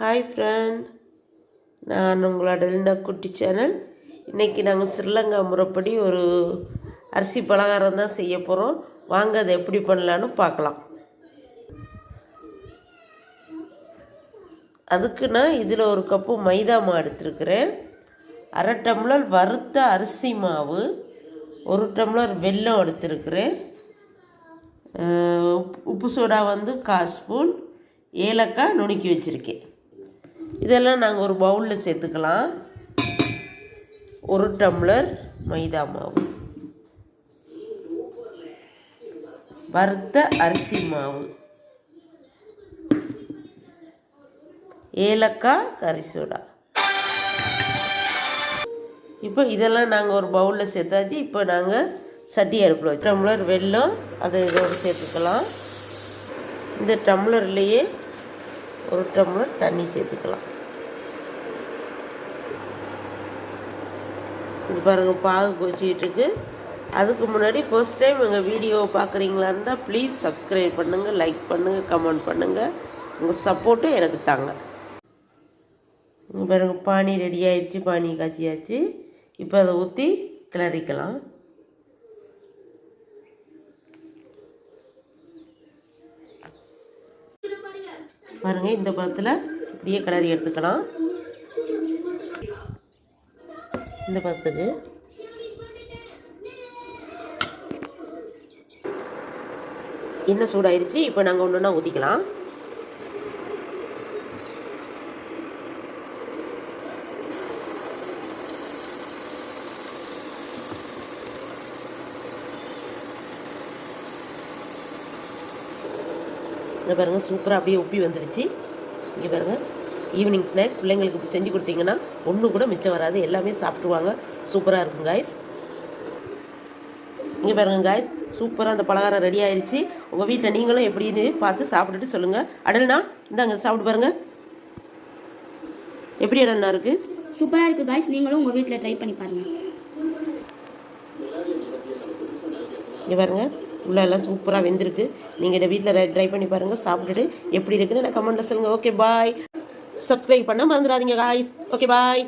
Hi friend, நான் உங்களோட Linda குட்டி சேனல். இன்றைக்கி நாங்கள் ஸ்ரீலங்கா முறைப்படி ஒரு அரிசி பலகாரம் தான் செய்ய போகிறோம். வாங்க அதை எப்படி பண்ணலான்னு பார்க்கலாம். அதுக்கு நான் இதில் ஒரு கப்பு மைதா மாவு எடுத்துருக்கிறேன், 1/2 டம்ளர் வறுத்த அரிசி மாவு, 1 டம்ளர் வெல்லம் எடுத்துருக்கிறேன், உப்பு சோடா 1/4 ஸ்பூன், ஏலக்காய் நுணுக்கி வச்சுருக்கேன். இதெல்லாம் நாங்கள் ஒரு பவுலில் சேர்த்துக்கலாம். 1 டம்ளர் மைதா மாவு, வறுத்த அரிசி மாவு, ஏலக்காய், கறி சோடா. இப்போ இதெல்லாம் நாங்கள் ஒரு பவுலில் சேர்த்தாச்சு. இப்போ நாங்கள் சட்டி அடுப்பில் 1 டம்ளர் வெல்லம் அதை இதோடு சேர்த்துக்கலாம். இந்த டம்ளர்லேயே 1 டம்ளர் தண்ணி சேர்த்துக்கலாம். இது பாருங்கள், பாகு கொச்சிக்கிட்டுருக்கு. அதுக்கு முன்னாடி ஃபர்ஸ்ட் டைம் எங்கள் வீடியோவை பார்க்குறீங்களான்னு தான் ப்ளீஸ் சப்ஸ்கிரைப் பண்ணுங்கள், லைக் பண்ணுங்கள், கமெண்ட் பண்ணுங்கள். உங்கள் சப்போர்ட்டும் எனக்கு தாங்க. இங்கே பாருங்கள், பானி ரெடி ஆயிடுச்சு, பானி காய்ச்சியாச்சு. இப்போ அதை ஊற்றி கிளறிக்கலாம். பாருங்கள், இந்த பதத்தில் இப்படியே கிளறி எடுத்துக்கலாம். இந்த பதத்துக்கு எண்ணெய் சூடாயிருச்சு. இப்போ நாங்கள் ஒன்று ஒன்றா ஊற்றிக்கலாம். இங்கே பாருங்கள், சூப்பராக அப்படியே உப்பி வந்துடுச்சு. இங்கே பாருங்கள், ஈவினிங் ஸ்நாக்ஸ் பிள்ளைங்களுக்கு இப்போ செஞ்சு கொடுத்தீங்கன்னா ஒன்று கூட மிச்சம் வராது, எல்லாமே சாப்பிட்ருவாங்க. சூப்பராக இருக்கும் காய்ஸ். இங்கே பாருங்கள் காய்ஸ், சூப்பராக அந்த பலகாரம் ரெடி ஆயிடுச்சு. உங்கள் வீட்டில் நீங்களும் எப்படின்னு பார்த்து சாப்பிட்டுட்டு சொல்லுங்கள். அடல்னா இந்தாங்க சாப்பிட்டு பாருங்கள், எப்படி அடல்னா இருக்குது? சூப்பராக இருக்குது காய்ஸ். நீங்களும் உங்கள் வீட்டில் ட்ரை பண்ணி பாருங்கள். இங்கே பாருங்கள், உள்ளெல்லாம் சூப்பராக வெந்திருக்கு. நீங்கள் இந்த வீட்டில் ட்ரை பண்ணி பாருங்கள், சாப்பிட்டுட்டு எப்படி இருக்குன்னு எனக்கு கமெண்ட்டில் சொல்லுங்கள். Okay bye. சப்ஸ்கிரைப் பண்ண மறந்துடாதீங்க காய்ஸ். Okay bye.